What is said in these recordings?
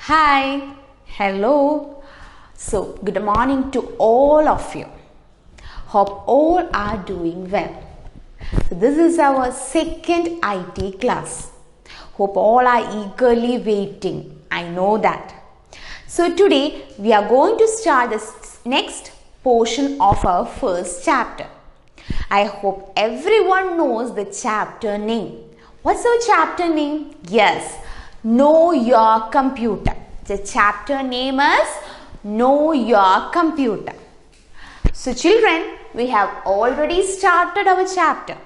Hi, hello. So, good morning to all of you. Hope all are doing well. So this is our second IT class. Hope all are eagerly waiting. I know that. So today we are going to start the next portion of our first chapter. I hope everyone knows the chapter name. What's our chapter name? Yes, Know Your Computer. The chapter name is Know Your Computer. So children, we have already started our chapter.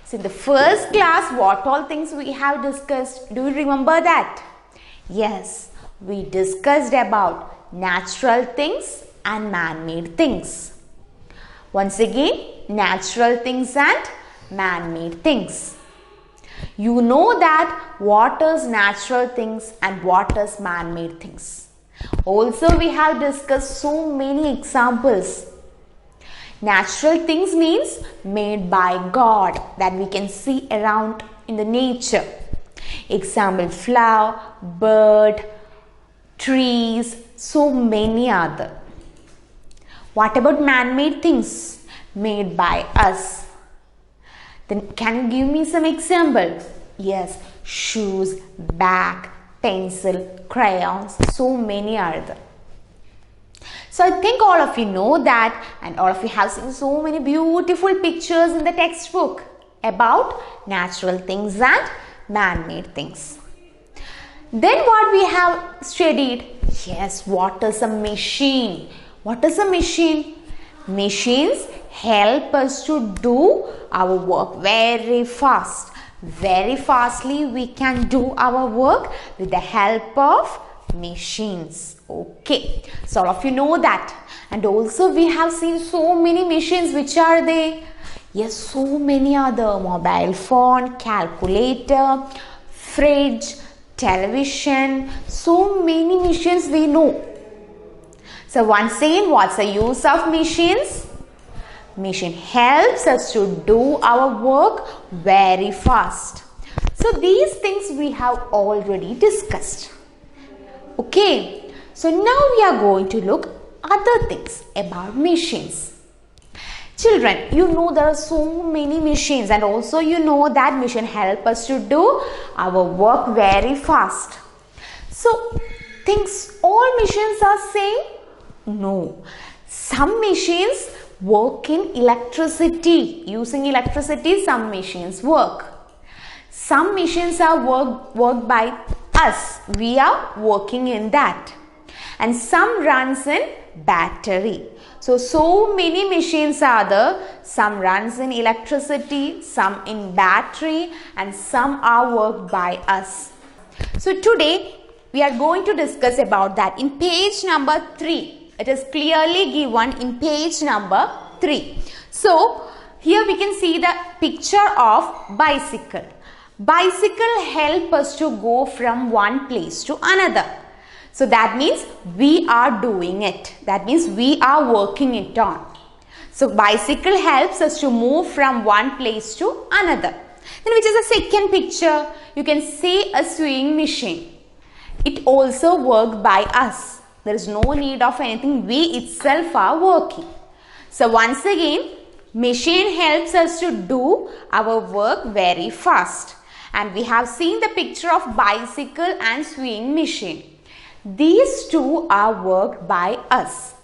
So in the first class, what all things we have discussed? Do you remember that? Yes, we discussed about natural things and man-made things. Once again, natural things and man-made things. You know that what is natural things and what is man-made things. Also, we have discussed so many examples. Natural things means made by God that we can see around in the nature. Example, flower, bird, trees, so many other. What about man-made things? Made by us. Then can you give me some example? Yes, shoes, bag, pencil, crayons, so many are there. So I think all of you know that, and all of you have seen so many beautiful pictures in the textbook about natural things and man-made things. Then what we have studied? Yes, what is a machine? What is a machine? Machines help us to do our work very fast. Very fastly we can do our work with the help of machines. Okay, so all of you know that. And also we have seen so many machines. Which are they? Yes, so many other. Mobile phone, calculator, fridge, television. So many machines we know. So once again, what's the use of machines? Machine helps us to do our work very fast. So these things we have already discussed. Okay, so now we are going to look other things about machines. Children, you know there are so many machines, and also you know that machine help us to do our work very fast. So things all machines are same? No. Some machines work in electricity. Using electricity, some machines work. Some machines are worked by us. We are working in that. And some runs in battery. So many machines are there. Some runs in electricity, some in battery, and some are worked by us. So today we are going to discuss about that. In page number 3. It is clearly given in page number 3. So here we can see the picture of bicycle. Bicycle help us to go from one place to another. So that means we are doing it. That means we are working it on. So bicycle helps us to move from one place to another. Then which is the second picture? You can see a sewing machine. It also worked by us. There is no need of anything. We itself are working. So once again, machine helps us to do our work very fast. And we have seen the picture of bicycle and sewing machine. These two are worked by us.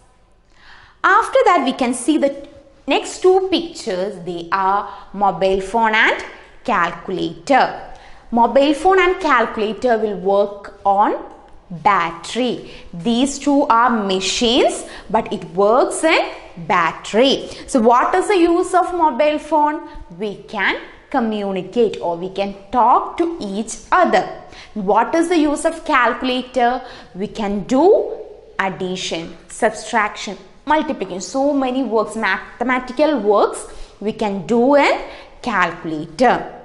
After that, we can see the next two pictures. They are mobile phone and calculator. Mobile phone and calculator will work on battery. These two are machines, but it works in battery. So what is the use of mobile phone? We can communicate or we can talk to each other. What is the use of calculator? We can do addition, subtraction, multiplication. So many works, mathematical works we can do in calculator.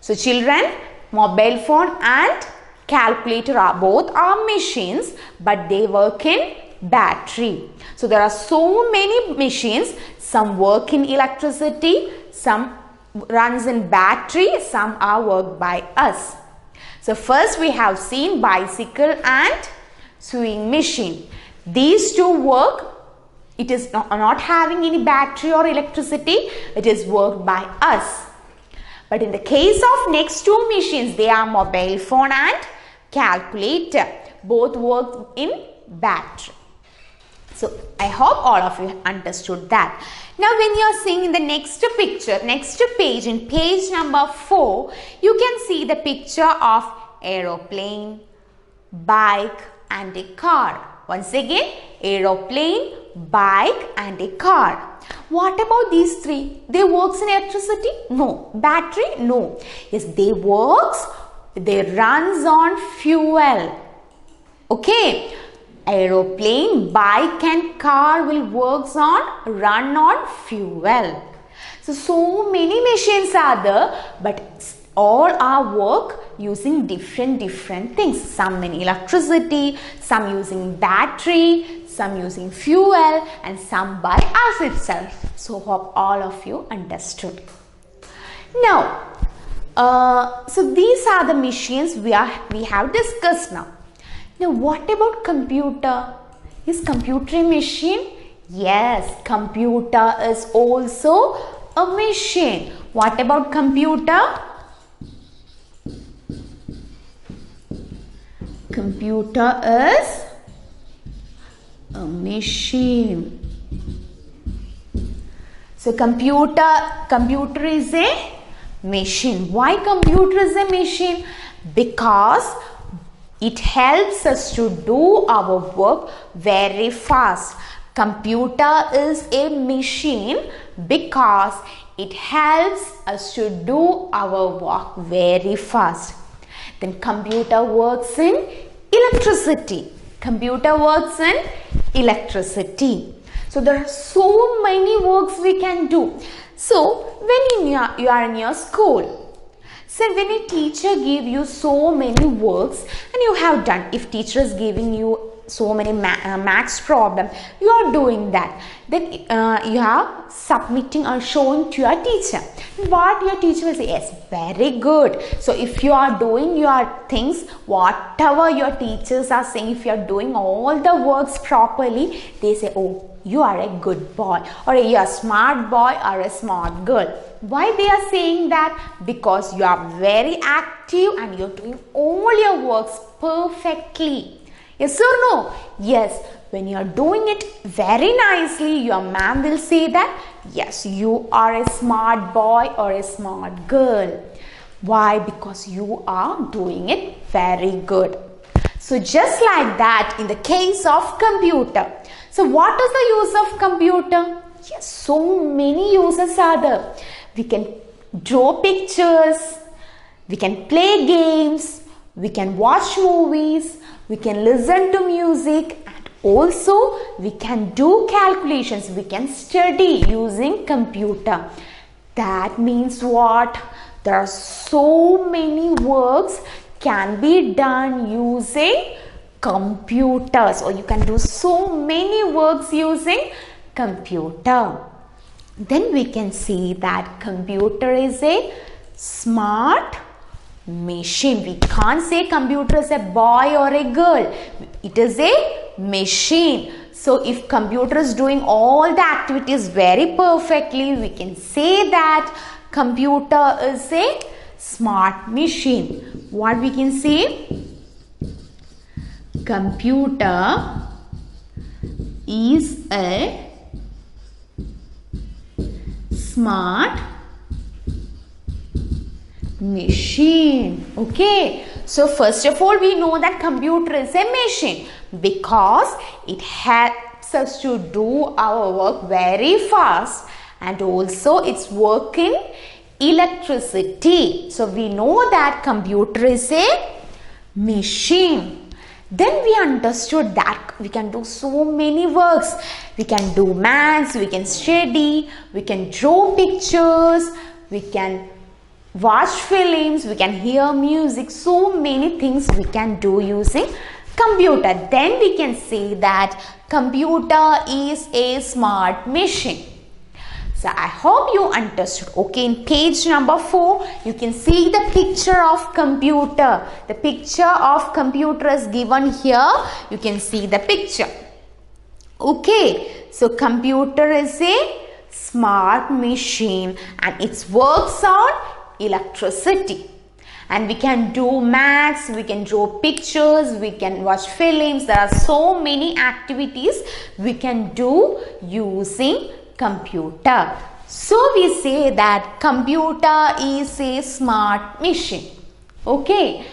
So children, mobile phone and calculator are both machines, but they work in battery. So there are so many machines. Some work in electricity, some runs in battery, some are worked by us. So first we have seen bicycle and sewing machine. These two work, it is not having any battery or electricity, it is worked by us. But in the case of next two machines, they are mobile phone and calculator. Both work in battery. So I hope all of you understood that. Now when you are seeing in the next picture, next page, in page number 4, you can see the picture of aeroplane, bike and a car. Once again, aeroplane, bike and a car. What about these three? They works in electricity? No. Battery? No. Yes, they runs on fuel. Okay. Aeroplane, bike and car will run on fuel. So many machines are there, but all are work using different things. Some in electricity, some using battery, some using fuel, and some by us itself. So hope all of you understood. Now, so these are the machines we have discussed now. Now what about computer? Is computer a machine? Yes, computer is also a machine. What about computer? Computer is a machine. So computer is a machine. Why computer is a machine? Because it helps us to do our work very fast. Computer is a machine because it helps us to do our work very fast. Then computer works in electricity. Computer works in electricity. So there are so many works we can do. So when you are in your school, so when a teacher give you so many works and you have done, if teacher is giving you so many maths problem, you are doing that, then you are submitting or showing to your teacher. What your teacher will say? Yes, very good. So if you are doing your things, whatever your teachers are saying, if you are doing all the works properly, they say, oh, you are a good boy, or you are a smart boy or a smart girl. Why they are saying that? Because you are very active and you are doing all your works perfectly. Yes or no? Yes. When you are doing it very nicely, your ma'am will say that, yes, you are a smart boy or a smart girl. Why? Because you are doing it very good. So just like that in the case of computer. So what is the use of computer? Yes, so many uses are there. We can draw pictures, we can play games, we can watch movies, we can listen to music, and also we can do calculations, we can study using computer. That means what? There are so many works can be done using computers, or you can do so many works using computer. Then we can see that computer is a smart machine. We can't say computer is a boy or a girl. It is a machine. So if computer is doing all the activities very perfectly, we can say that computer is a smart machine. What we can say? Computer is a smart machine. Okay. So first of all, we know that computer is a machine because it helps us to do our work very fast, and also it's working electricity. So we know that computer is a machine. Then we understood that we can do so many works. We can do maths, we can study, we can draw pictures, we can watch films, we can hear music. So many things we can do using computer. Then we can say that computer is a smart machine. So I hope you understood. Okay, in page number 4, you can see the picture of computer. The picture of computer is given here. You can see the picture. Okay, so computer is a smart machine and it works on electricity. And we can do maths, we can draw pictures, we can watch films. There are so many activities we can do using computer. So we say that computer is a smart machine. Okay.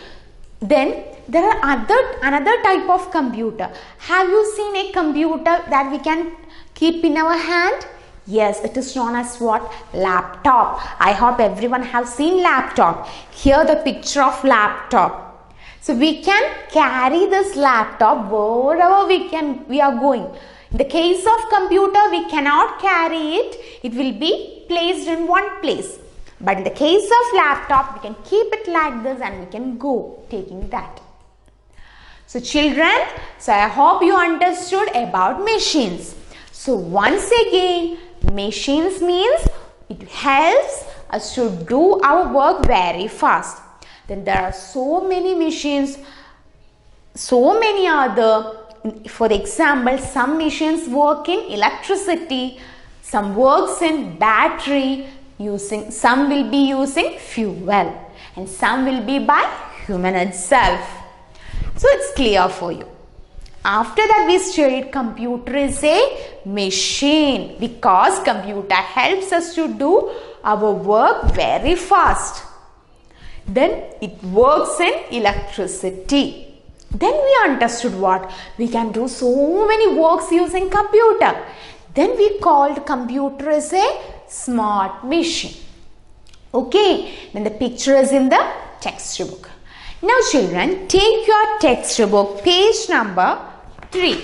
Then there are another type of computer. Have you seen a computer that we can keep in our hand? Yes, it is known as what? Laptop. I hope everyone have seen laptop. Here the picture of laptop. So we can carry this laptop wherever we are going. In the case of computer, we cannot carry it. It will be placed in one place. But in the case of laptop, we can keep it like this and we can go taking that. So children, so I hope you understood about machines. So once again, machines means it helps us to do our work very fast. Then there are so many machines, so many other. For example, some machines work in electricity, some works in battery, some will be using fuel and some will be by human itself. So it's clear for you. After that we studied computer is a machine because computer helps us to do our work very fast. Then it works in electricity. Then we understood what? We can do so many works using computer. Then we called computer as a smart machine. Okay, then the picture is in the textbook. Now children, take your textbook page number 3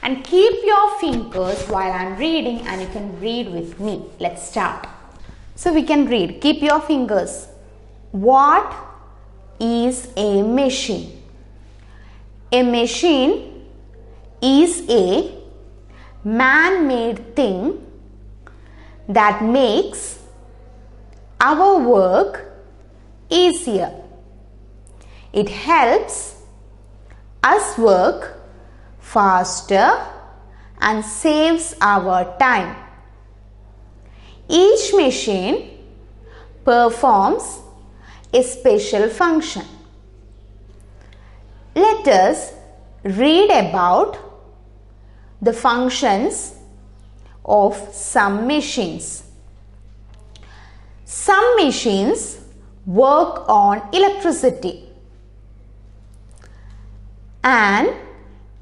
and keep your fingers while I am reading and you can read with me. Let's start. So we can read. Keep your fingers. What is a machine? A machine is a man-made thing that makes our work easier. It helps us work faster and saves our time. Each machine performs a special function. Let us read about the functions of some machines. Some machines work on electricity. An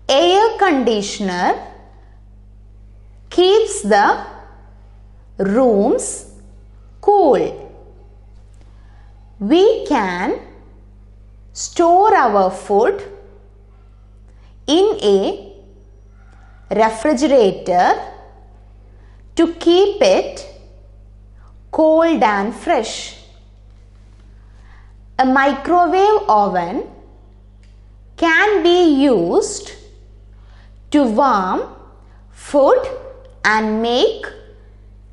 air conditioner keeps the rooms cool. We can store our food in a refrigerator to keep it cold and fresh. A microwave oven can be used to warm food and make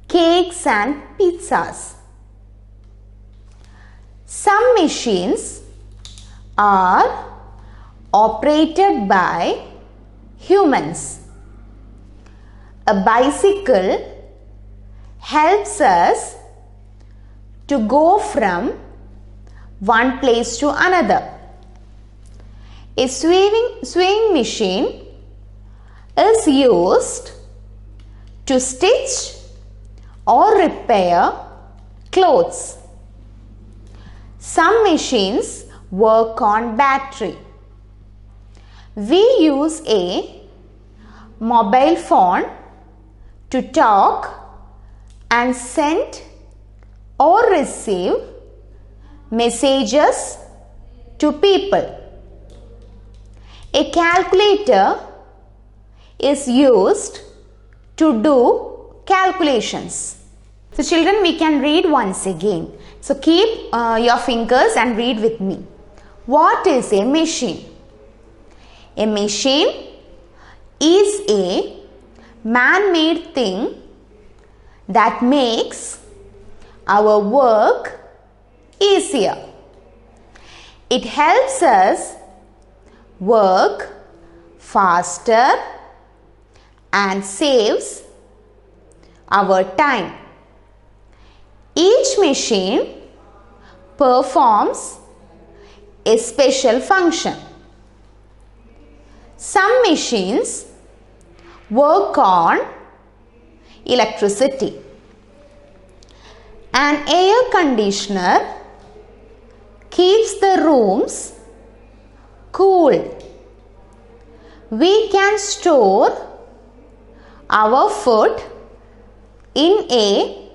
cakes and pizzas. Some machines are operated by humans. A bicycle helps us to go from one place to another. A sewing machine is used to stitch or repair clothes. Some machines work on battery. We use a mobile phone to talk and send or receive messages to people. A calculator is used to do calculations. So children, we can read once again. So keep your fingers and read with me. What is a machine? A machine is a man-made thing that makes our work easier. It helps us work faster and saves our time. Each machine performs a special function. Some machines work on electricity. An air conditioner keeps the rooms cool. We can store our food in a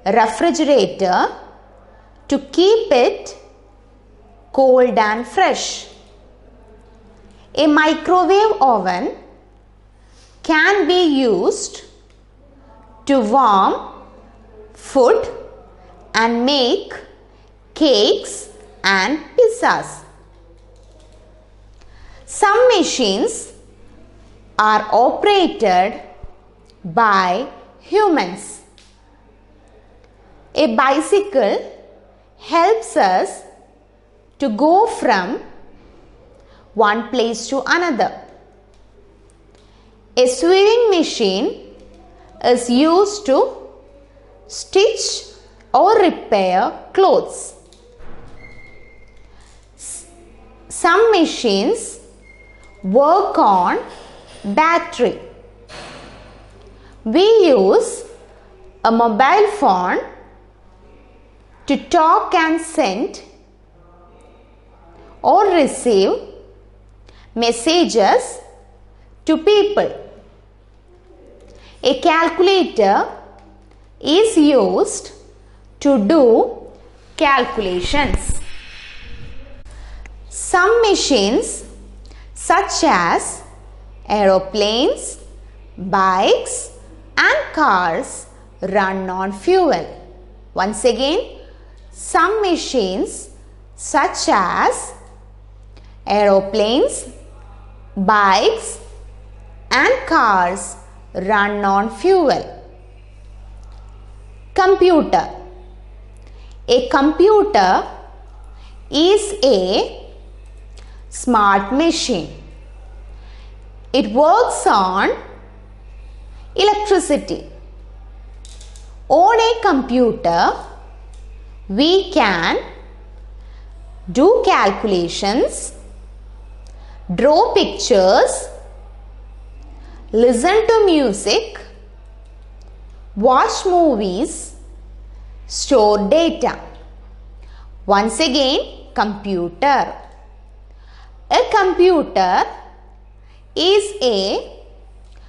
refrigerator to keep it cold and fresh. A microwave oven can be used to warm food and make cakes and pizzas. Some machines are operated by humans. A bicycle helps us to go from one place to another. A sewing machine is used to stitch or repair clothes. Some machines work on battery. We use a mobile phone to talk and send or receive messages to people. A calculator is used to do calculations. Some machines such as aeroplanes, bikes and cars run on fuel. Once again, some machines such as aeroplanes, bikes and cars run on fuel. Computer. A computer is a smart machine. It works on electricity. On a computer, we can do calculations, draw pictures, listen to music, watch movies, store data. Once again, computer. A computer is a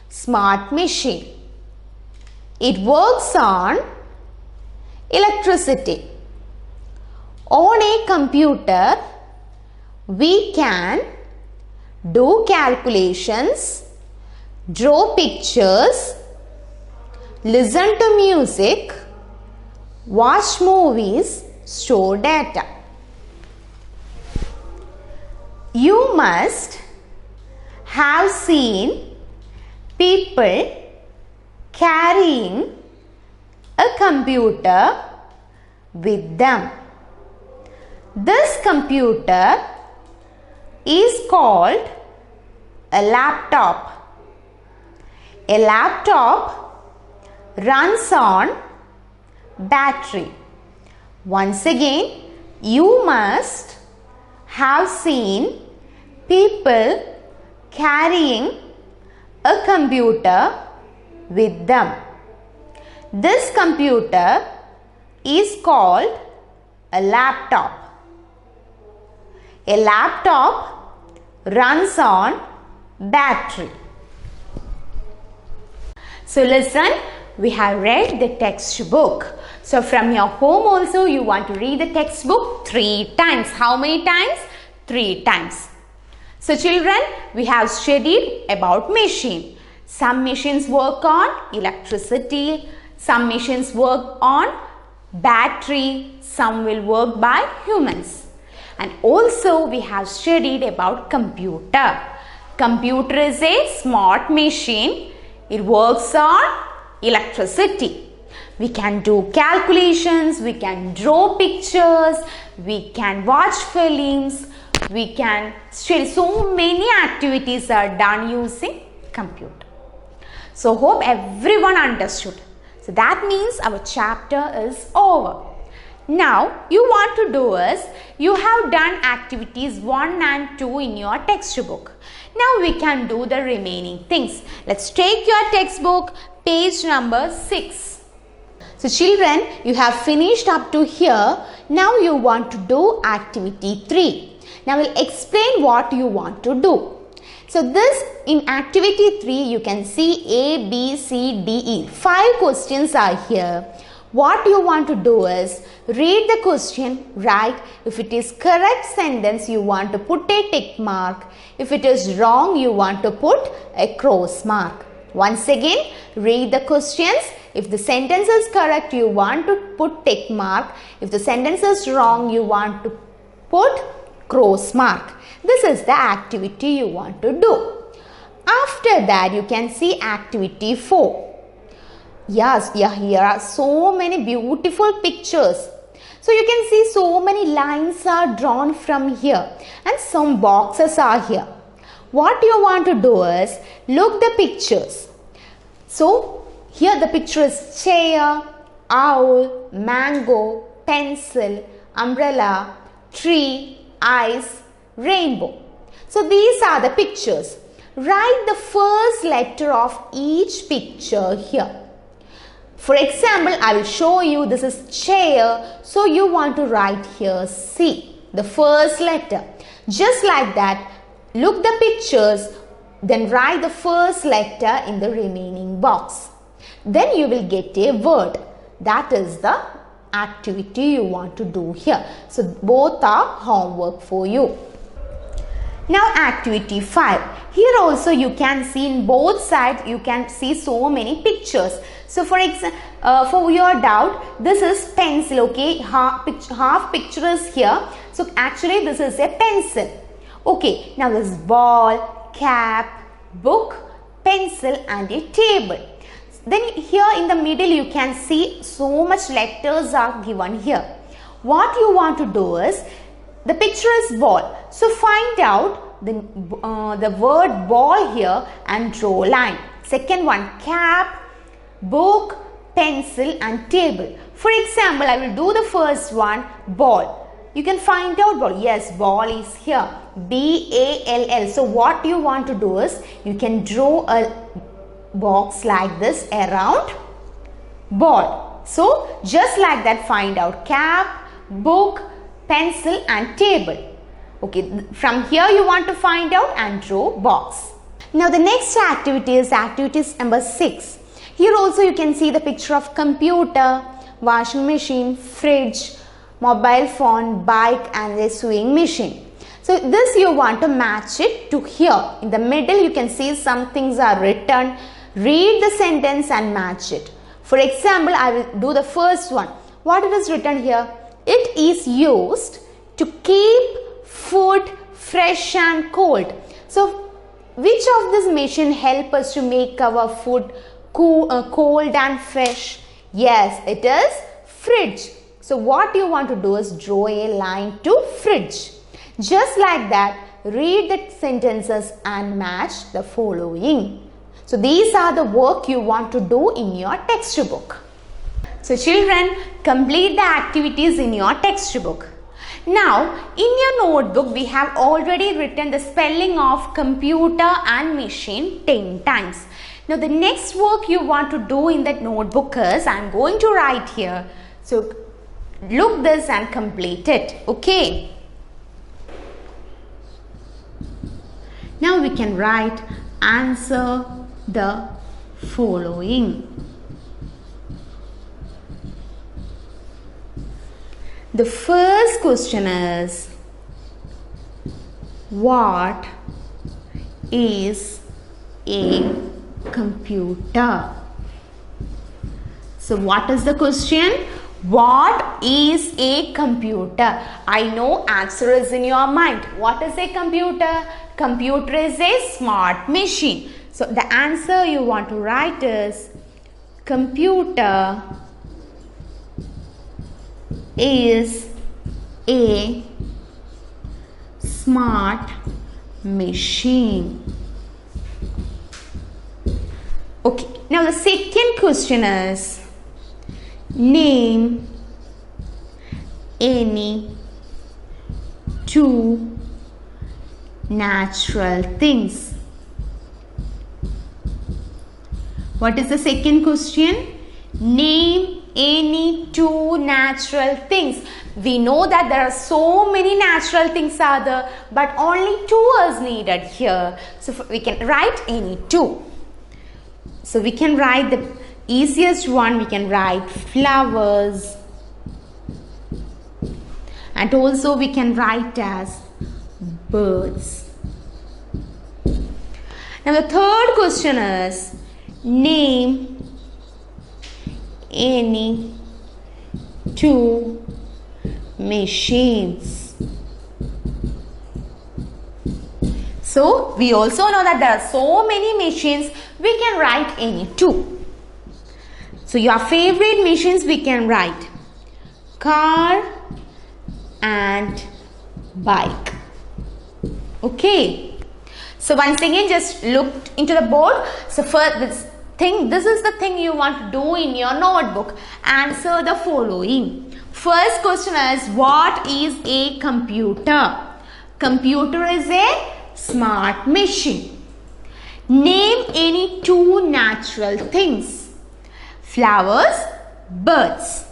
smart machine. It works on electricity. On a computer, we can do calculations, draw pictures, listen to music, watch movies, store data. You must have seen people carrying a computer with them. This computer is called a laptop. A laptop runs on battery. Once again, you must have seen people carrying a computer with them. This computer is called a laptop. A laptop runs on battery. So listen, we have read the textbook. So from your home also you want to read the textbook 3 times. How many times? 3 times. So children, we have studied about machine. Some machines work on electricity, some machines work on battery, some will work by humans. And also we have studied about computer. Computer is a smart machine. It works on electricity. We can do calculations, we can draw pictures, we can watch films, we can share. So many activities are done using computer. So hope everyone understood. So that means our chapter is over. Now you want to do is, you have done activities 1 and 2 in your textbook. Now we can do the remaining things. Let's take your textbook, page number 6. So children, you have finished up to here. Now you want to do activity 3. Now we'll explain what you want to do. So this, in activity 3, you can see A, B, C, D, E. 5 questions are here. What you want to do is, read the question, write. If it is correct sentence, you want to put a tick mark. If it is wrong, you want to put a cross mark. Once again, read the questions. If the sentence is correct, you want to put tick mark. If the sentence is wrong, you want to put cross mark. This is the activity you want to do. After that, you can see activity 4. Yes, yeah, here are so many beautiful pictures. So you can see so many lines are drawn from here and some boxes are here. What you want to do is, look the pictures. So here the picture is chair, owl, mango, pencil, umbrella, tree, ice, rainbow. So these are the pictures. Write the first letter of each picture here. For example, I will show you, this is chair. So you want to write here C, the first letter. Just like that, look the pictures, then write the first letter in the remaining box. Then you will get a word. That is the activity you want to do here. So both are homework for you. Now activity 5. Here also you can see in both sides, you can see so many pictures. So for example, for your doubt, this is pencil, okay? Half picture is here. So actually this is a pencil. Okay, now this is ball, cap, book, pencil and a table. Then here in the middle you can see so much letters are given here. What you want to do is, the picture is ball. So find out the word ball here and draw line. Second one, cap, book, pencil and table. For example, I will do the first one, ball. You can find out ball. Yes, ball is here. B-A-L-L. So what you want to do is, you can draw a box like this around ball. So just like that, find out cap, book, pencil and table. Okay, from here you want to find out and draw box. Now the next activity is activity number 6. Here also you can see the picture of computer, washing machine, fridge, mobile phone, bike and a sewing machine. So this you want to match it to here. In the middle you can see some things are written. Read the sentence and match it. For example, I will do the first one. What it is written here? It is used to keep food fresh and cold. So which of this machine help us to make our food cold and fresh? Yes, it is fridge. So what you want to do is draw a line to fridge. Just like that, read the sentences and match the following. So these are the work you want to do in your textbook. So children, complete the activities in your textbook. Now, in your notebook, we have already written the spelling of computer and machine 10 times. Now, the next work you want to do in that notebook is, I am going to write here. So, look this and complete it. Okay. Now, we can write answer the following. The first question is, what is a computer? So what is the question? What is a computer? I know answer is in your mind. What is a computer? Computer is a smart machine. So the answer you want to write is, computer is a smart machine? Okay, now the second question is, name any two natural things. What is the second question? Name any two natural things. We know that there are so many natural things are there, but only two is needed here. So we can write any two. So we can write the easiest one. We can write flowers, and also we can write as birds. Now the third question is, name any two machines. So we also know that there are so many machines, we can write any two. So your favorite machines we can write car and bike. Okay. So once again, just look into the board. So for this is the thing you want to do in your notebook. Answer the following. First question is, what is a computer? Computer is a smart machine. Name any two natural things. Flowers, birds.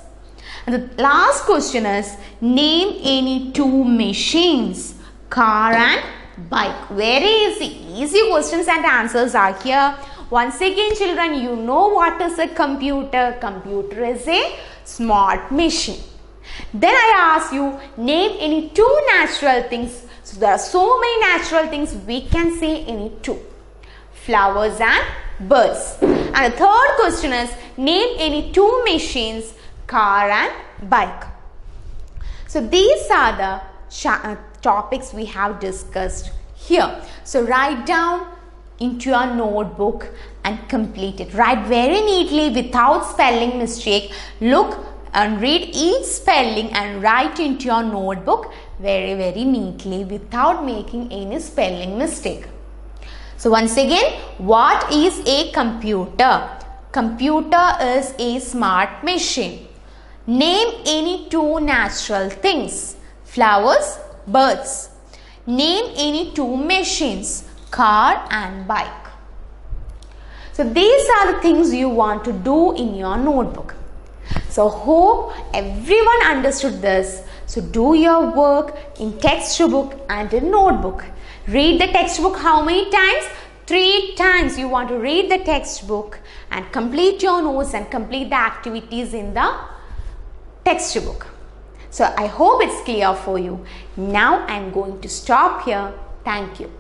And the last question is, name any two machines. Car and bike. Very easy. Easy questions and answers are here. Once again, children, you know what is a computer. Computer is a smart machine. Then I ask you, name any two natural things. So there are so many natural things, we can say any two. Flowers and birds. And the third question is, name any two machines. Car and bike. So these are the topics we have discussed here. So write down into your notebook and complete it. Write very neatly without spelling mistake. Look and read each spelling and write into your notebook very neatly without making any spelling mistake. So once again, what is a computer? Computer is a smart machine. Name any two natural things. Flowers, birds. Name any two machines. Car and bike. So these are the things you want to do in your notebook. So hope everyone understood this. So do your work in textbook and in notebook. Read the textbook how many times? 3 times you want to read the textbook and complete your notes and complete the activities in the textbook. So I hope it's clear for you. Now I am going to stop here. Thank you.